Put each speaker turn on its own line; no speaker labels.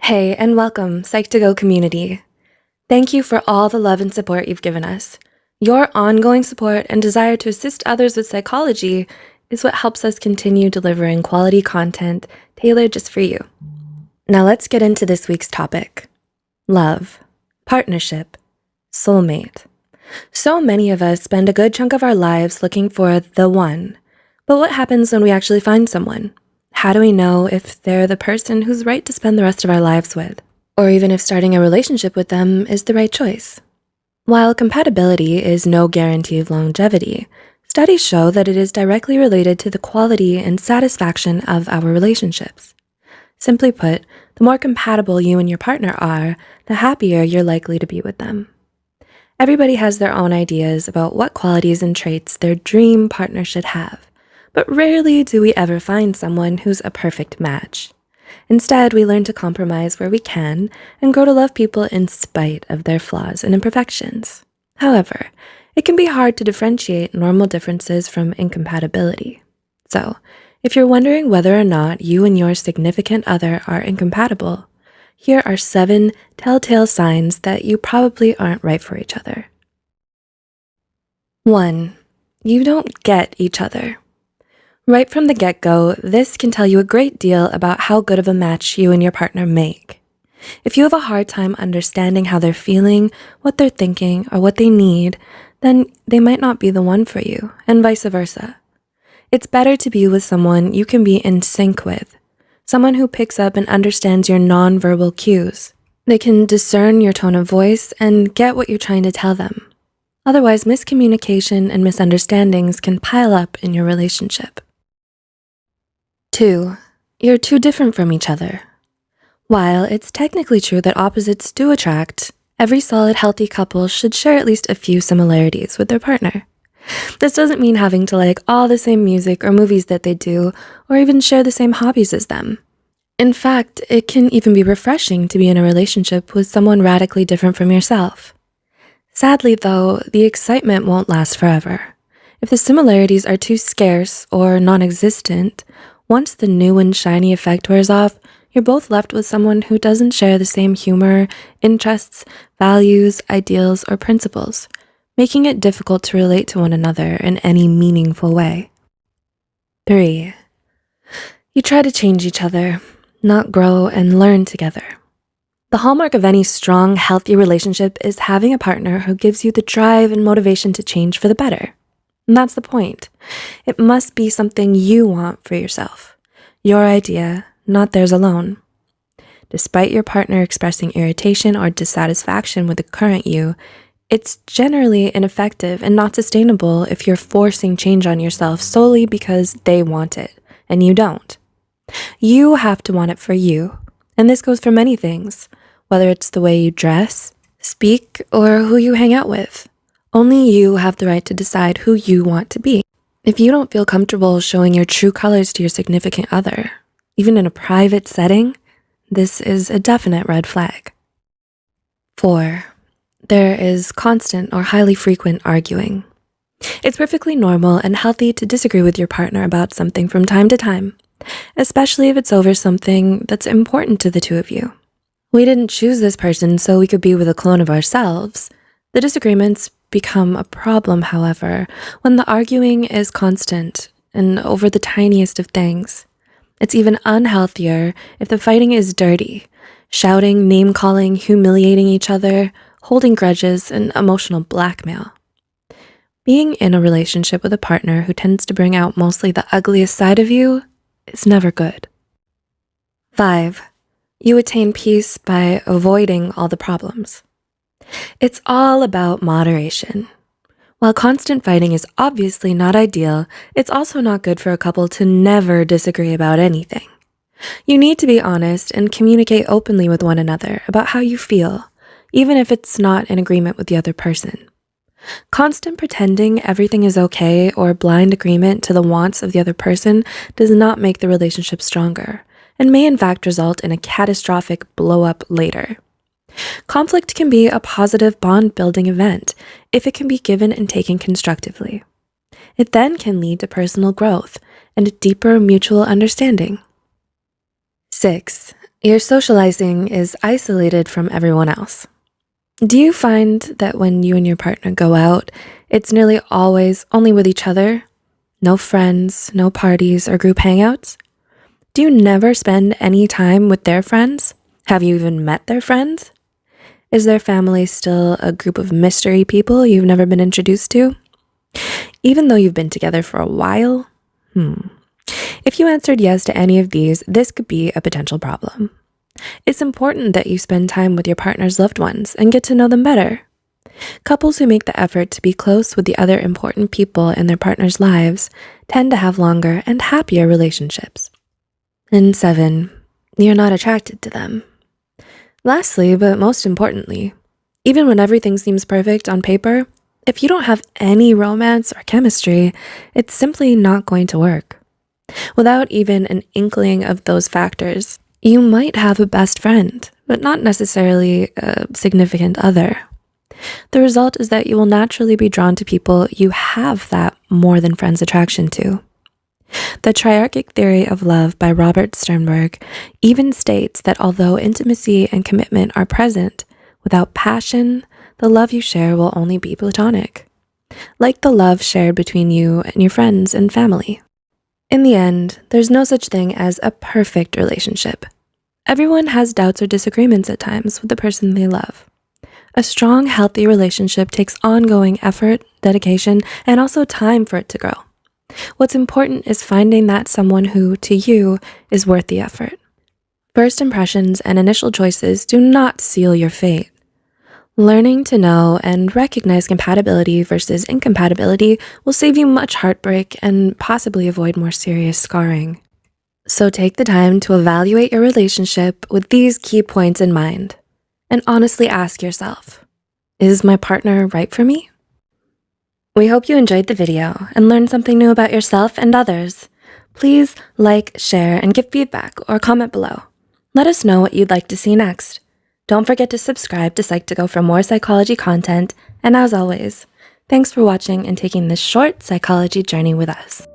Hey, and welcome, Psych2Go community. Thank you for all the love and support you've given us. Your ongoing support and desire to assist others with psychology is what helps us continue delivering quality content tailored just for you. Now let's get into this week's topic: love, partnership, soulmate. So many of us spend a good chunk of our lives looking for the one. But what happens when we actually find someone? How do we know if they're the person who's right to spend the rest of our lives with? Or even if starting a relationship with them is the right choice? While compatibility is no guarantee of longevity, studies show that it is directly related to the quality and satisfaction of our relationships. Simply put, the more compatible you and your partner are, the happier you're likely to be with them. Everybody has their own ideas about what qualities and traits their dream partner should have, but rarely do we ever find someone who's a perfect match. Instead, we learn to compromise where we can and grow to love people in spite of their flaws and imperfections. However, it can be hard to differentiate normal differences from incompatibility. So, if you're wondering whether or not you and your significant other are incompatible, here are 7 telltale signs that you probably aren't right for each other. 1. You don't get each other. Right from the get-go, this can tell you a great deal about how good of a match you and your partner make. If you have a hard time understanding how they're feeling, what they're thinking, or what they need, then they might not be the one for you, and vice versa. It's better to be with someone you can be in sync with, someone who picks up and understands your nonverbal cues. They can discern your tone of voice and get what you're trying to tell them. Otherwise, miscommunication and misunderstandings can pile up in your relationship. 2. You're too different from each other. While it's technically true that opposites do attract, every solid, healthy couple should share at least a few similarities with their partner. This doesn't mean having to like all the same music or movies that they do, or even share the same hobbies as them. In fact, it can even be refreshing to be in a relationship with someone radically different from yourself. Sadly, though, the excitement won't last forever. If the similarities are too scarce or non-existent, once the new and shiny effect wears off, you're both left with someone who doesn't share the same humor, interests, values, ideals, or principles, making it difficult to relate to one another in any meaningful way. 3. You try to change each other, not grow and learn together. The hallmark of any strong, healthy relationship is having a partner who gives you the drive and motivation to change for the better. And that's the point. It must be something you want for yourself, your idea, not theirs alone. Despite your partner expressing irritation or dissatisfaction with the current you, it's generally ineffective and not sustainable if you're forcing change on yourself solely because they want it and you don't. You have to want it for you, and this goes for many things, whether it's the way you dress, speak, or who you hang out with. Only you have the right to decide who you want to be. If you don't feel comfortable showing your true colors to your significant other, even in a private setting, this is a definite red flag. 4. There is constant or highly frequent arguing. It's perfectly normal and healthy to disagree with your partner about something from time to time, especially if it's over something that's important to the two of you. We didn't choose this person so we could be with a clone of ourselves. The disagreements become a problem, however, when the arguing is constant and over the tiniest of things. It's even unhealthier if the fighting is dirty, shouting, name-calling, humiliating each other, holding grudges, and emotional blackmail. Being in a relationship with a partner who tends to bring out mostly the ugliest side of you is never good. 5. You attain peace by avoiding all the problems. It's all about moderation. While constant fighting is obviously not ideal, it's also not good for a couple to never disagree about anything. You need to be honest and communicate openly with one another about how you feel, even if it's not in agreement with the other person. Constant pretending everything is okay or blind agreement to the wants of the other person does not make the relationship stronger, and may in fact result in a catastrophic blow-up later. Conflict can be a positive bond-building event if it can be given and taken constructively. It then can lead to personal growth and a deeper mutual understanding. 6. Your socializing is isolated from everyone else. Do you find that when you and your partner go out, it's nearly always only with each other? No friends, no parties or group hangouts? Do you never spend any time with their friends? Have you even met their friends? Is their family still a group of mystery people you've never been introduced to? Even though you've been together for a while? If you answered yes to any of these, this could be a potential problem. It's important that you spend time with your partner's loved ones and get to know them better. Couples who make the effort to be close with the other important people in their partner's lives tend to have longer and happier relationships. And 7, you're not attracted to them. Lastly, but most importantly, even when everything seems perfect on paper, if you don't have any romance or chemistry, it's simply not going to work. Without even an inkling of those factors, you might have a best friend, but not necessarily a significant other. The result is that you will naturally be drawn to people you have that more than friends attraction to. The triarchic theory of love by Robert Sternberg even states that although intimacy and commitment are present, without passion, the love you share will only be platonic, like the love shared between you and your friends and family. In the end, there's no such thing as a perfect relationship. Everyone has doubts or disagreements at times with the person they love. A strong, healthy relationship takes ongoing effort, dedication, and also time for it to grow. What's important is finding that someone who, to you, is worth the effort. First impressions and initial choices do not seal your fate. Learning to know and recognize compatibility versus incompatibility will save you much heartbreak and possibly avoid more serious scarring. So take the time to evaluate your relationship with these key points in mind, and honestly ask yourself, is my partner right for me? We hope you enjoyed the video and learned something new about yourself and others. Please like, share, and give feedback or comment below. Let us know what you'd like to see next. Don't forget to subscribe to Psych2Go for more psychology content, and as always, thanks for watching and taking this short psychology journey with us.